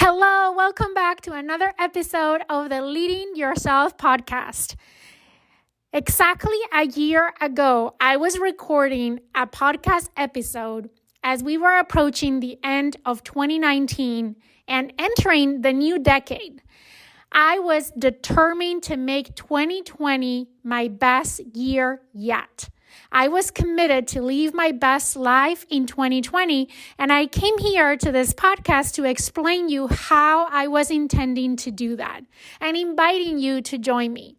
Hello, welcome back to another episode of the Leading Yourself podcast. Exactly a year ago, I was recording a podcast episode as we were approaching the end of 2019 and entering the new decade. I was determined to make 2020 my best year yet. I was committed to live my best life in 2020, and I came here to this podcast to explain you how I was intending to do that and inviting you to join me.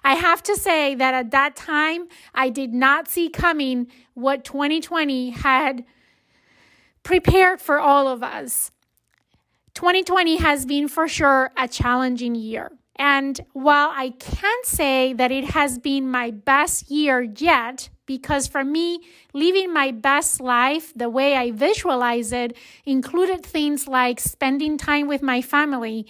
I have to say that at that time, I did not see coming what 2020 had prepared for all of us. 2020 has been for sure a challenging year. And while I can't say that it has been my best year yet, because for me, living my best life the way I visualize it included things like spending time with my family,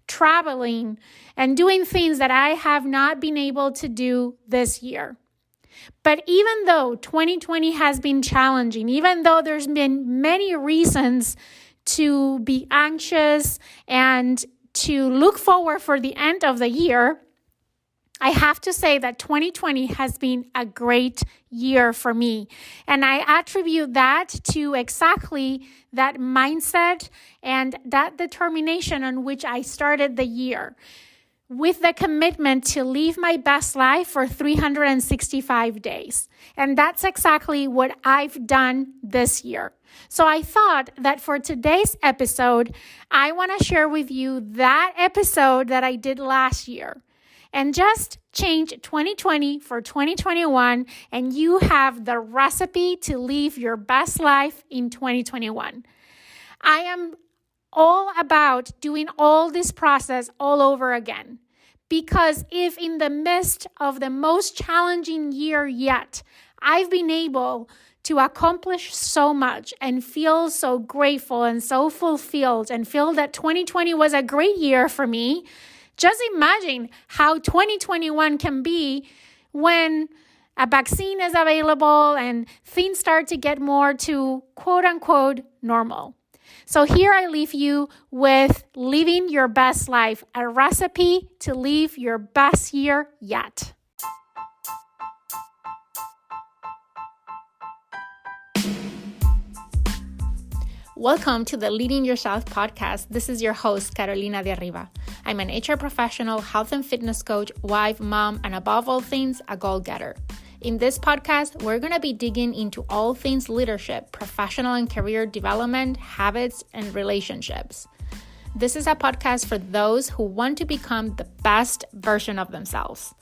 traveling, and doing things that I have not been able to do this year. But even though 2020 has been challenging, even though there's been many reasons to be anxious and to look forward for the end of the year, I have to say that 2020 has been a great year for me. And I attribute that to exactly that mindset and that determination on which I started the year, with the commitment to live my best life for 365 days. And that's exactly what I've done this year. So I thought that for today's episode, I want to share with you that episode that I did last year and just change 2020 for 2021, and you have the recipe to live your best life in 2021. I am all about doing all this process all over again. Because if in the midst of the most challenging year yet, I've been able to accomplish so much and feel so grateful and so fulfilled and feel that 2020 was a great year for me, just imagine how 2021 can be when a vaccine is available and things start to get more to quote unquote normal. So here I leave you with living your best life, a recipe to live your best year yet. Welcome to the Leading Yourself podcast. This is your host, Carolina de Arriba. I'm an HR professional, health and fitness coach, wife, mom, and above all things, a goal-getter. In this podcast, we're going to be digging into all things leadership, professional and career development, habits, and relationships. This is a podcast for those who want to become the best version of themselves.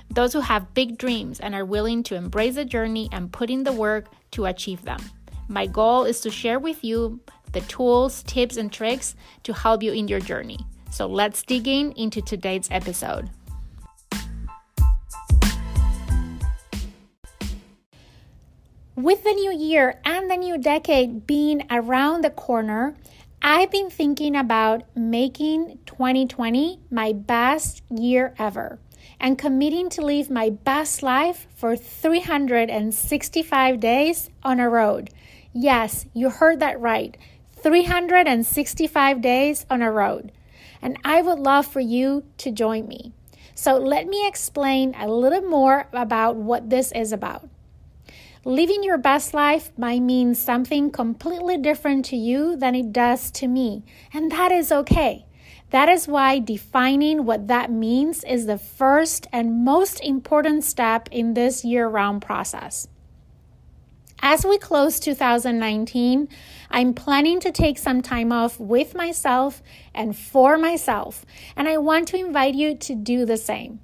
Those who have big dreams and are willing to embrace the journey and put in the work to achieve them. My goal is to share with you the tools, tips, and tricks to help you in your journey. So let's dig into today's episode. With the new year and the new decade being around the corner, I've been thinking about making 2020 my best year ever and committing to live my best life for 365 days on a road. Yes, you heard that right. 365 days on a road. And I would love for you to join me. So let me explain a little more about what this is about. Living your best life might mean something completely different to you than it does to me, and that is okay. That is why defining what that means is the first and most important step in this year-round process. As we close 2019, I'm planning to take some time off with myself and for myself, and I want to invite you to do the same.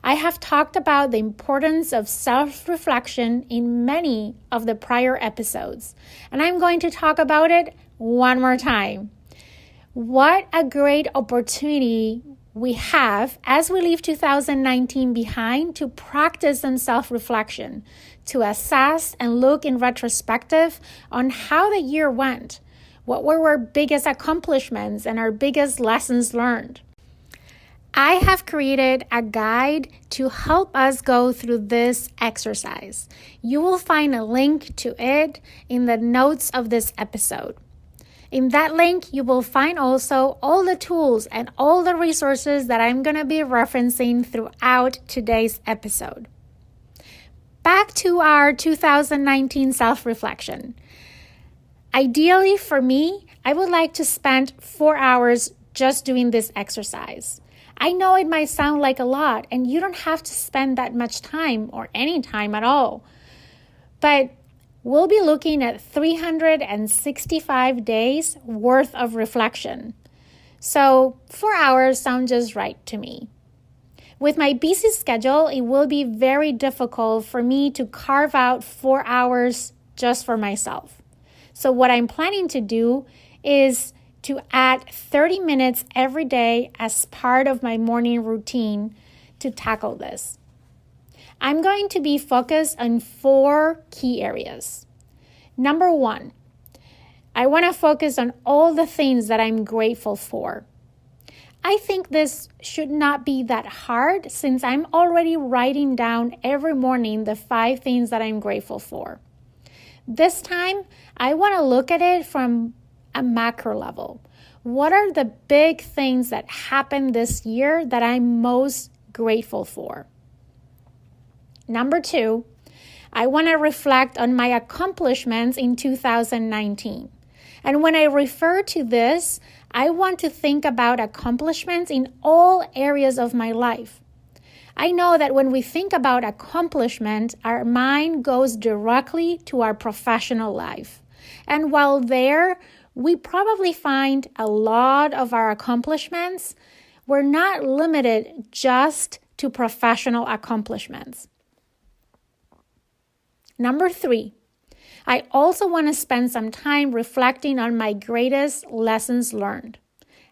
I have talked about the importance of self-reflection in many of the prior episodes, and I'm going to talk about it one more time. What a great opportunity we have as we leave 2019 behind to practice on self-reflection, to assess and look in retrospective on how the year went, what were our biggest accomplishments and our biggest lessons learned. I have created a guide to help us go through this exercise. You will find a link to it in the notes of this episode. In that link, you will find also all the tools and all the resources that I'm going to be referencing throughout today's episode. Back to our 2019 self-reflection. Ideally for me, I would like to spend 4 hours just doing this exercise. I know it might sound like a lot, and you don't have to spend that much time or any time at all. But we'll be looking at 365 days worth of reflection. So 4 hours sound just right to me. With my busy schedule, it will be very difficult for me to carve out 4 hours just for myself. So what I'm planning to do is to add 30 minutes every day as part of my morning routine to tackle this. I'm going to be focused on 4 key areas. Number 1, I want to focus on all the things that I'm grateful for. I think this should not be that hard since I'm already writing down every morning the 5 things that I'm grateful for. This time, I want to look at it from a macro level. What are the big things that happened this year that I'm most grateful for? Number 2, I want to reflect on my accomplishments in 2019. And when I refer to this, I want to think about accomplishments in all areas of my life. I know that when we think about accomplishment, our mind goes directly to our professional life. And while there, we probably find a lot of our accomplishments. We're not limited just to professional accomplishments. Number 3, I also want to spend some time reflecting on my greatest lessons learned.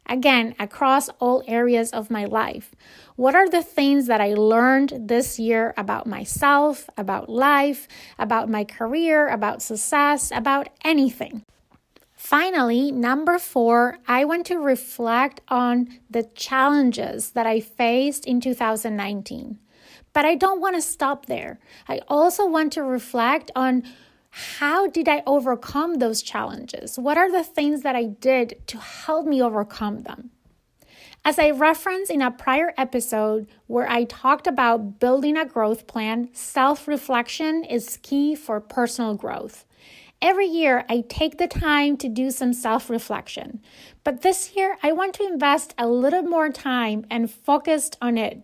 Again, across all areas of my life. What are the things that I learned this year about myself, about life, about my career, about success, about anything? Finally, number 4, I want to reflect on the challenges that I faced in 2019. But I don't want to stop there. I also want to reflect on how did I overcome those challenges? What are the things that I did to help me overcome them? As I referenced in a prior episode where I talked about building a growth plan, self-reflection is key for personal growth. Every year, I take the time to do some self-reflection. But this year, I want to invest a little more time and focused on it.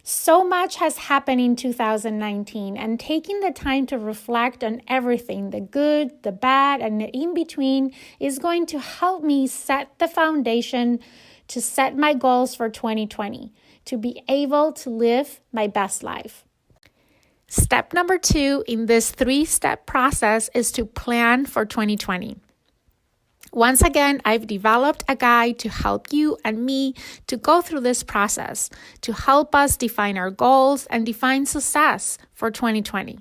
So much has happened in 2019, and taking the time to reflect on everything, the good, the bad, and the in-between is going to help me set the foundation to set my goals for 2020, to be able to live my best life. Step number 2 in this 3-step process is to plan for 2020. Once again, I've developed a guide to help you and me to go through this process, to help us define our goals and define success for 2020.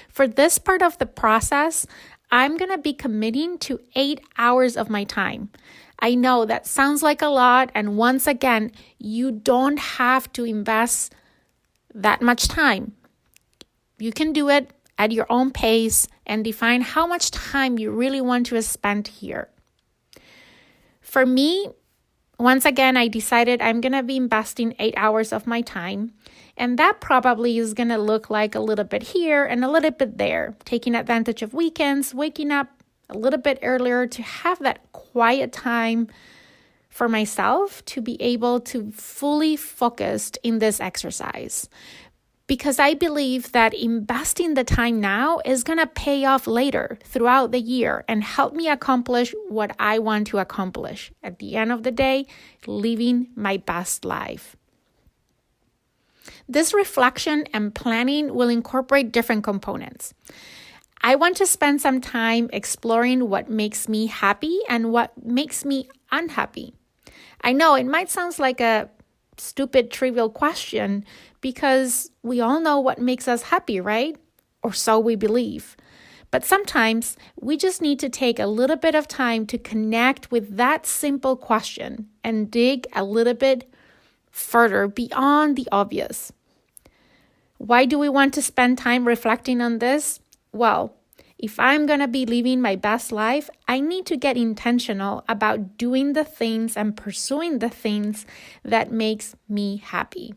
For this part of the process, I'm going to be committing to 8 hours of my time. I know that sounds like a lot, and once again, you don't have to invest that much time. You can do it at your own pace and define how much time you really want to spend here. For me, once again, I decided I'm going to be investing 8 hours of my time, and that probably is going to look like a little bit here and a little bit there, taking advantage of weekends, waking up a little bit earlier to have that quiet time for myself to be able to fully focus in this exercise. Because I believe that investing the time now is going to pay off later throughout the year and help me accomplish what I want to accomplish. At the end of the day, living my best life. This reflection and planning will incorporate different components. I want to spend some time exploring what makes me happy and what makes me unhappy. I know it might sound like a stupid, trivial question because we all know what makes us happy, right? Or so we believe. But sometimes we just need to take a little bit of time to connect with that simple question and dig a little bit further beyond the obvious. Why do we want to spend time reflecting on this? Well, If I'm going to be living my best life, I need to get intentional about doing the things and pursuing the things that makes me happy.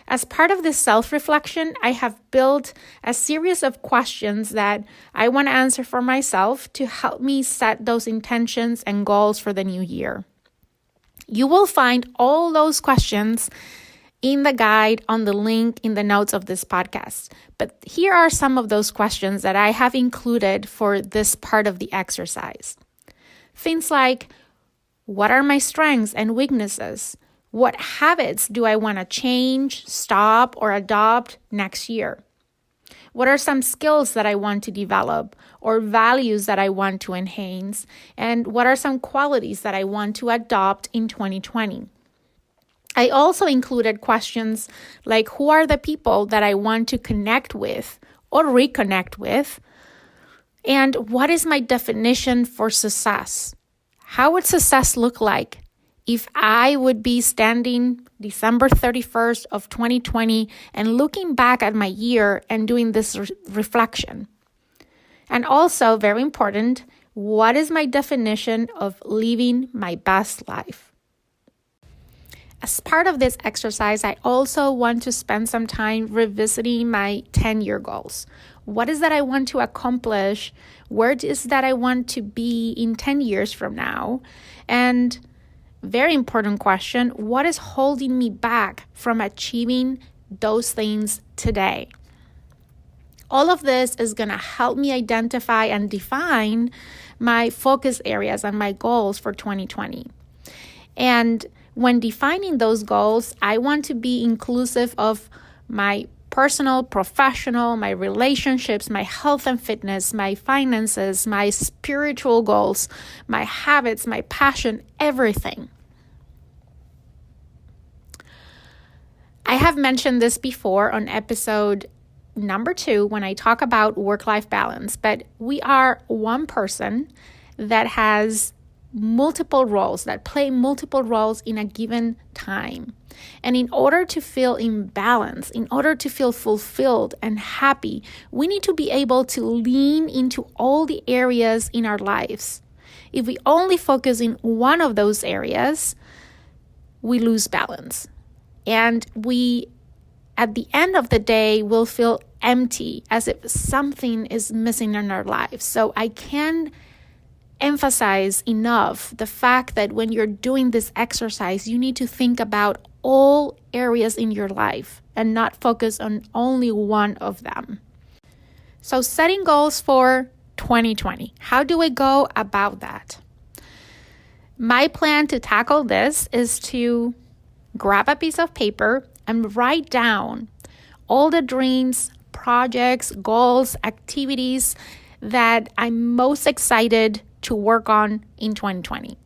As part of this self-reflection, I have built a series of questions that I want to answer for myself to help me set those intentions and goals for the new year. You will find all those questions in the guide on the link in the notes of this podcast. But here are some of those questions that I have included for this part of the exercise. Things like, what are my strengths and weaknesses? What habits do I want to change, stop, or adopt next year? What are some skills that I want to develop or values that I want to enhance? And what are some qualities that I want to adopt in 2020? I also included questions like, who are the people that I want to connect with or reconnect with? And what is my definition for success? How would success look like if I would be standing December 31st of 2020 and looking back at my year and doing this reflection? And also, very important, what is my definition of living my best life? As part of this exercise, I also want to spend some time revisiting my 10-year goals. What is that I want to accomplish? Where is that I want to be in 10 years from now? And very important question, what is holding me back from achieving those things today? All of this is going to help me identify and define my focus areas and my goals for 2020. And when defining those goals, I want to be inclusive of my personal, professional, my relationships, my health and fitness, my finances, my spiritual goals, my habits, my passion, everything. I have mentioned this before on episode number 2 when I talk about work-life balance, but we are one person that has multiple roles, that play multiple roles in a given time. And in order to feel in balance, in order to feel fulfilled and happy, we need to be able to lean into all the areas in our lives. If we only focus in one of those areas, we lose balance. And we, at the end of the day, will feel empty, as if something is missing in our lives. So I can't emphasize enough the fact that when you're doing this exercise, you need to think about all areas in your life and not focus on only one of them. So setting goals for 2020. How do we go about that? My plan to tackle this is to grab a piece of paper and write down all the dreams, projects, goals, activities that I'm most excited to work on in 2020.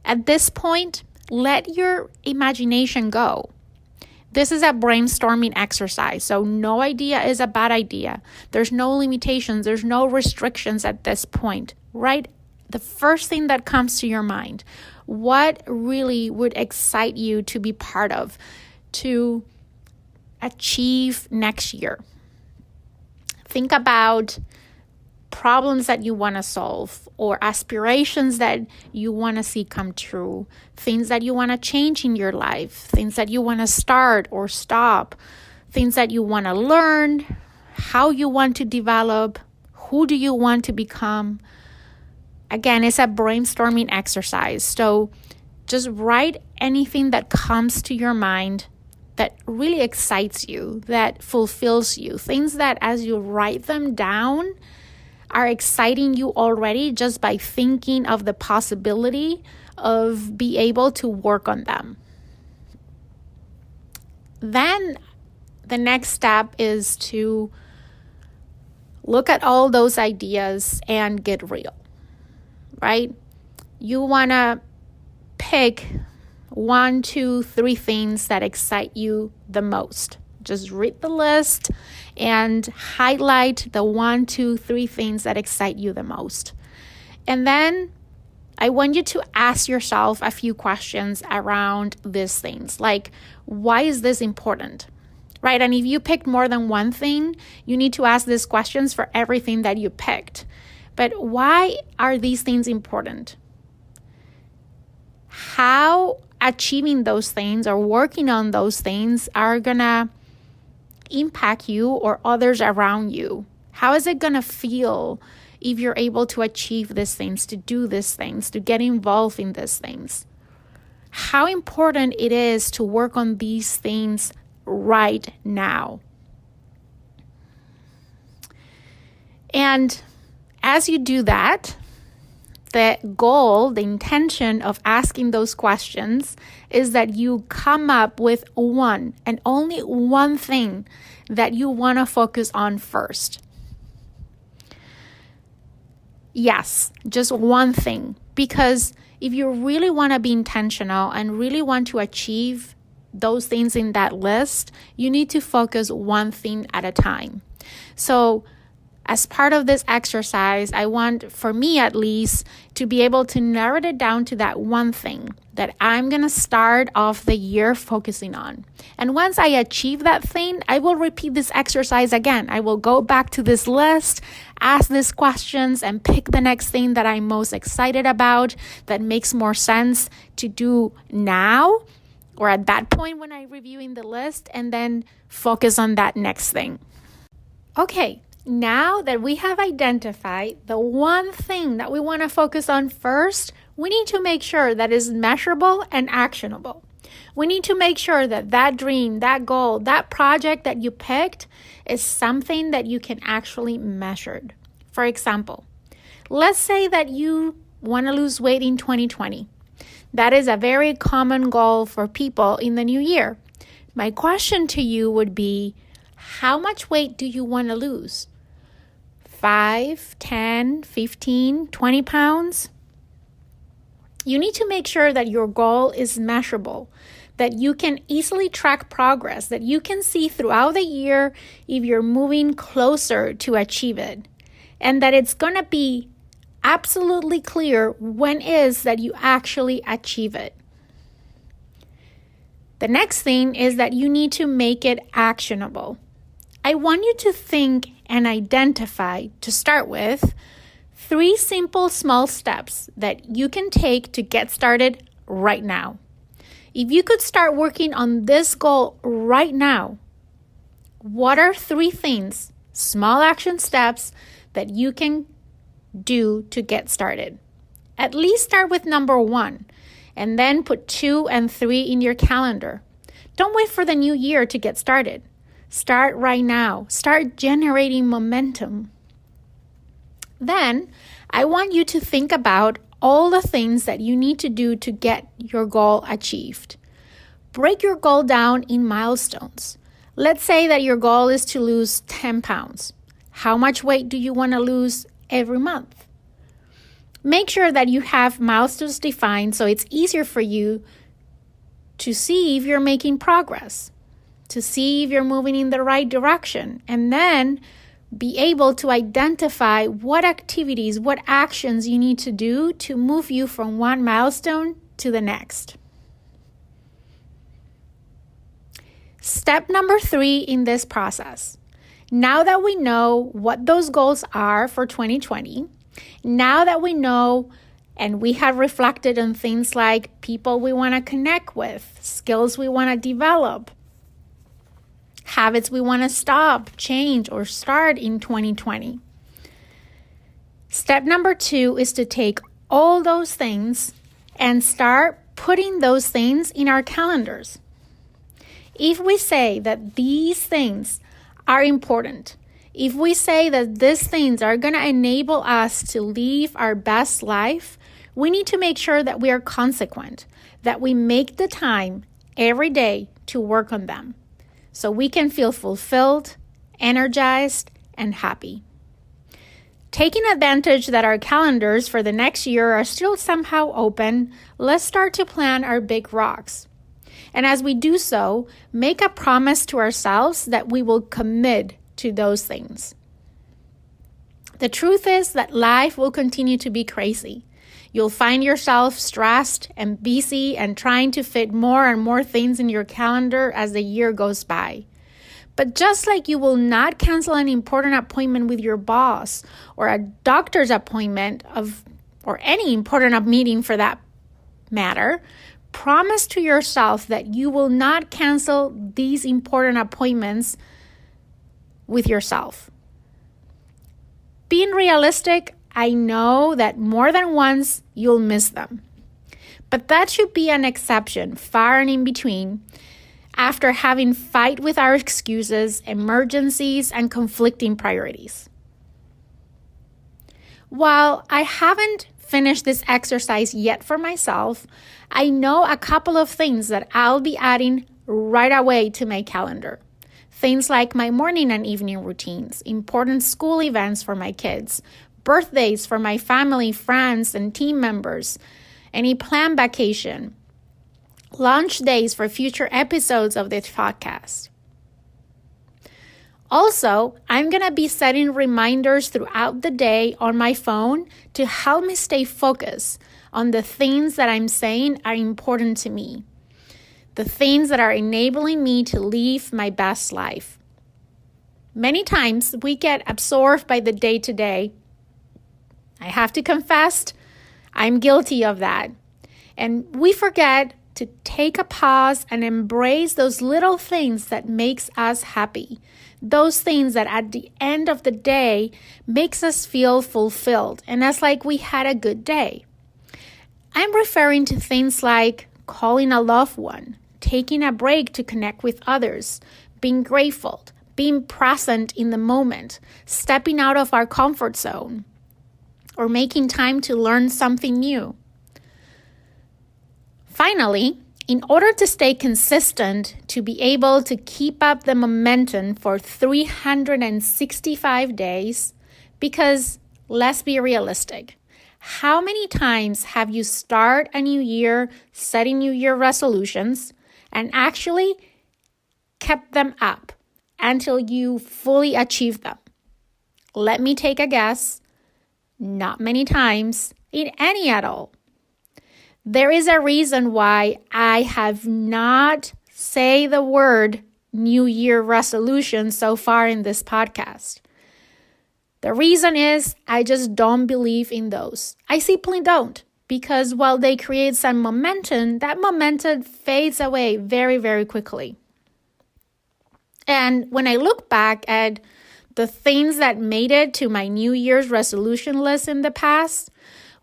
At this point, let your imagination go. This is a brainstorming exercise, so no idea is a bad idea. There's no limitations, there's no restrictions at this point. Write the first thing that comes to your mind. What really would excite you to be part of, to achieve next year? Think about problems that you want to solve or aspirations that you want to see come true, things that you want to change in your life, things that you want to start or stop, things that you want to learn, how you want to develop, who do you want to become. Again, it's a brainstorming exercise. So just write anything that comes to your mind that really excites you, that fulfills you, things that as you write them down are exciting you already just by thinking of the possibility of be able to work on them. Then the next step is to look at all those ideas and get real, right? You want to pick 1, 2, 3 things that excite you the most. Just read the list and highlight the 1, 2, 3 things that excite you the most. And then I want you to ask yourself a few questions around these things, like, why is this important? right? And if you picked more than one thing, you need to ask these questions for everything that you picked. But why are these things important? How achieving those things or working on those things are gonna impact you or others around you? How is it gonna feel if you're able to achieve these things, to do these things, to get involved in these things? How important it is to work on these things right now. And as you do that, the goal, the intention of asking those questions is that you come up with one and only one thing that you want to focus on first. Yes, just one thing. Because if you really want to be intentional and really want to achieve those things in that list, you need to focus one thing at a time. So as part of this exercise, I want, for me at least, to be able to narrow it down to that one thing that I'm going to start off the year focusing on. And once I achieve that thing, I will repeat this exercise again. I will go back to this list, ask these questions, and pick the next thing that I'm most excited about, that makes more sense to do now or at that point when I'm reviewing the list, and then focus on that next thing. Okay. Now that we have identified the one thing that we want to focus on first, we need to make sure that is measurable and actionable. We need to make sure that that dream, that goal, that project that you picked is something that you can actually measure. For example, let's say that you want to lose weight in 2020. That is a very common goal for people in the new year. My question to you would be, how much weight do you want to lose? 5, 10, 15, 20 pounds? You need to make sure that your goal is measurable, that you can easily track progress, that you can see throughout the year if you're moving closer to achieve it, and that it's going to be absolutely clear when is that you actually achieve it. The next thing is that you need to make it actionable. I want you to think and identify, to start with, 3 simple small steps that you can take to get started right now. If you could start working on this goal right now, what are 3 things, small action steps that you can do to get started? At least start with number 1 and then put 2 and 3 in your calendar. Don't wait for the new year to get started. Start right now. Start generating momentum. Then, I want you to think about all the things that you need to do to get your goal achieved. Break your goal down in milestones. Let's say that your goal is to lose 10 pounds. How much weight do you want to lose every month? Make sure that you have milestones defined so it's easier for you to see if you're making progress, to see if you're moving in the right direction, and then be able to identify what activities, what actions you need to do to move you from one milestone to the next. Step number 3 in this process. Now that we know what those goals are for 2020, now that we know and we have reflected on things like people we want to connect with, skills we want to develop, habits we want to stop, change, or start in 2020. Step number 2 is to take all those things and start putting those things in our calendars. If we say that these things are important, if we say that these things are going to enable us to live our best life, we need to make sure that we are consequent, that we make the time every day to work on them, so we can feel fulfilled, energized, and happy. Taking advantage that our calendars for the next year are still somehow open, let's start to plan our big rocks. And as we do so, make a promise to ourselves that we will commit to those things. The truth is that life will continue to be crazy. You'll find yourself stressed and busy and trying to fit more and more things in your calendar as the year goes by. But just like you will not cancel an important appointment with your boss or a doctor's appointment or any important meeting for that matter, promise to yourself that you will not cancel these important appointments with yourself. Being realistic, I know that more than once you'll miss them. But that should be an exception, far and in between, after having fight with our excuses, emergencies, and conflicting priorities. While I haven't finished this exercise yet for myself, I know a couple of things that I'll be adding right away to my calendar. Things like my morning and evening routines, important school events for my kids, birthdays for my family, friends, and team members, any planned vacation, launch days for future episodes of this podcast. Also, I'm going to be setting reminders throughout the day on my phone to help me stay focused on the things that I'm saying are important to me, the things that are enabling me to live my best life. Many times we get absorbed by the day-to-day. I have to confess, I'm guilty of that. And we forget to take a pause and embrace those little things that makes us happy. Those things that at the end of the day makes us feel fulfilled and it's like we had a good day. I'm referring to things like calling a loved one, taking a break to connect with others, being grateful, being present in the moment, stepping out of our comfort zone, or making time to learn something new. Finally, in order to stay consistent, to be able to keep up the momentum for 365 days, because let's be realistic, how many times have you started a new year, setting New Year resolutions, and actually kept them up until you fully achieve them? Let me take a guess. Not many times, if any at all. There is a reason why I have not say the word New Year resolution so far in this podcast. The reason is I just don't believe in those. I simply don't, because while they create some momentum, that momentum fades away very, very quickly. And when I look back at the things that made it to my New Year's resolution list in the past,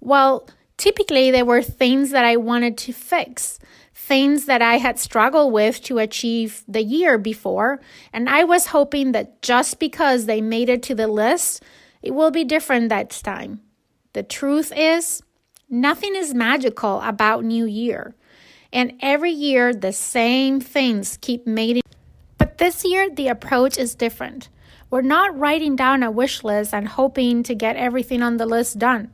well, typically they were things that I wanted to fix, things that I had struggled with to achieve the year before, and I was hoping that just because they made it to the list, it will be different that time. The truth is, nothing is magical about New Year, and every year the same things keep making. But this year, the approach is different. We're not writing down a wish list and hoping to get everything on the list done.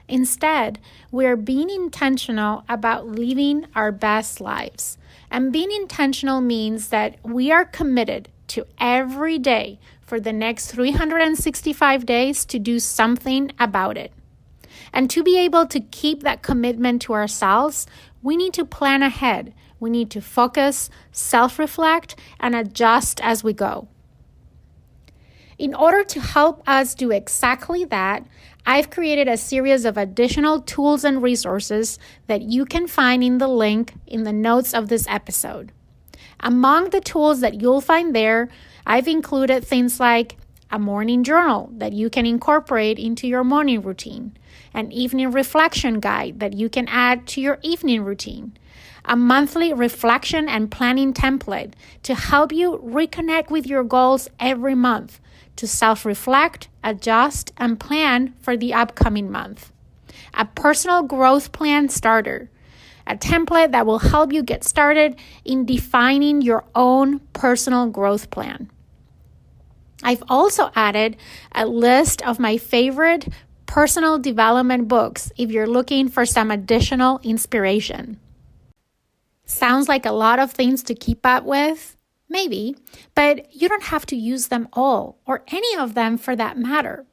Instead, we're being intentional about living our best lives. And being intentional means that we are committed to every day for the next 365 days to do something about it. And to be able to keep that commitment to ourselves, we need to plan ahead. We need to focus, self-reflect, and adjust as we go. In order to help us do exactly that, I've created a series of additional tools and resources that you can find in the link in the notes of this episode. Among the tools that you'll find there, I've included things like a morning journal that you can incorporate into your morning routine, an evening reflection guide that you can add to your evening routine, a monthly reflection and planning template to help you reconnect with your goals every month, to self-reflect, adjust, and plan for the upcoming month. A personal growth plan starter, a template that will help you get started in defining your own personal growth plan. I've also added a list of my favorite personal development books if you're looking for some additional inspiration. Sounds like a lot of things to keep up with? Maybe, but you don't have to use them all, or any of them for that matter.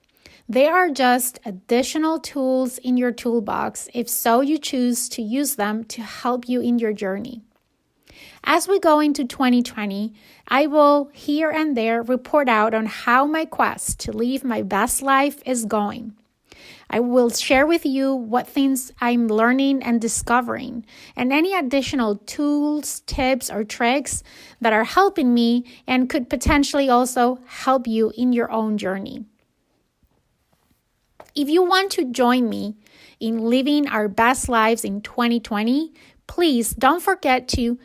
They are just additional tools in your toolbox if so you choose to use them to help you in your journey. As we go into 2020, I will here and there report out on how my quest to live my best life is going. I will share with you what things I'm learning and discovering, and any additional tools, tips, or tricks that are helping me and could potentially also help you in your own journey. If you want to join me in living our best lives in 2020, please don't forget to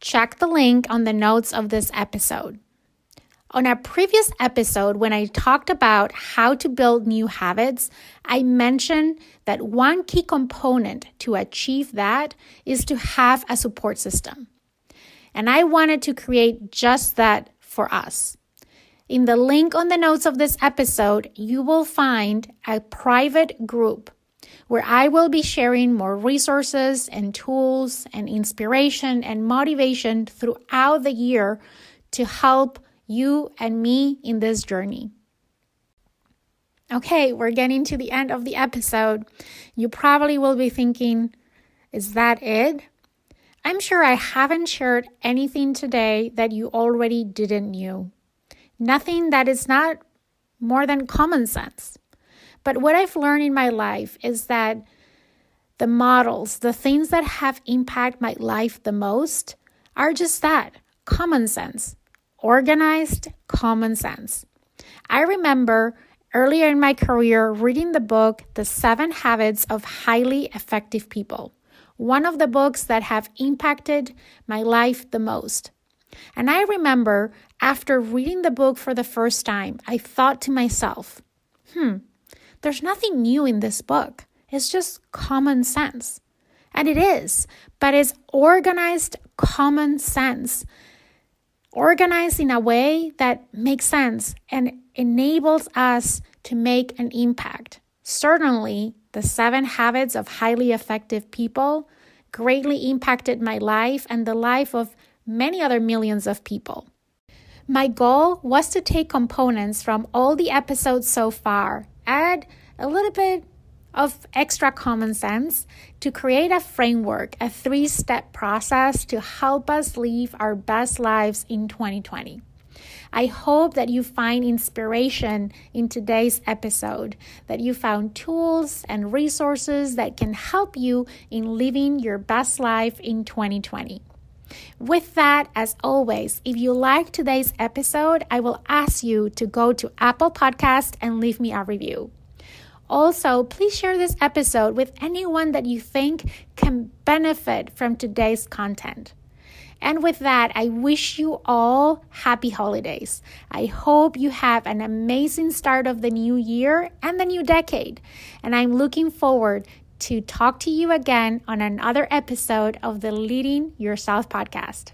check the link on the notes of this episode. On a previous episode, when I talked about how to build new habits, I mentioned that one key component to achieve that is to have a support system. And I wanted to create just that for us. In the link on the notes of this episode, you will find a private group where I will be sharing more resources and tools and inspiration and motivation throughout the year to help you and me in this journey. Okay, we're getting to the end of the episode. You probably will be thinking, is that it? I'm sure I haven't shared anything today that you already didn't know. Nothing that is not more than common sense. But what I've learned in my life is that the models, the things that have impacted my life the most are just that, common sense. Organized common sense. I remember earlier in my career reading the book, The 7 Habits of Highly Effective People, one of the books that have impacted my life the most. And I remember after reading the book for the first time, I thought to myself, there's nothing new in this book. It's just common sense. And it is, but it's organized common sense. Organized in a way that makes sense and enables us to make an impact. Certainly, the 7 habits of highly effective people greatly impacted my life and the life of many other millions of people. My goal was to take components from all the episodes so far, add a little bit of extra common sense to create a framework, a 3-step process to help us live our best lives in 2020. I hope that you find inspiration in today's episode, that you found tools and resources that can help you in living your best life in 2020. With that, as always, if you like today's episode, I will ask you to go to Apple Podcast and leave me a review. Also, please share this episode with anyone that you think can benefit from today's content. And with that, I wish you all happy holidays. I hope you have an amazing start of the new year and the new decade. And I'm looking forward to talk to you again on another episode of the Leading Yourself podcast.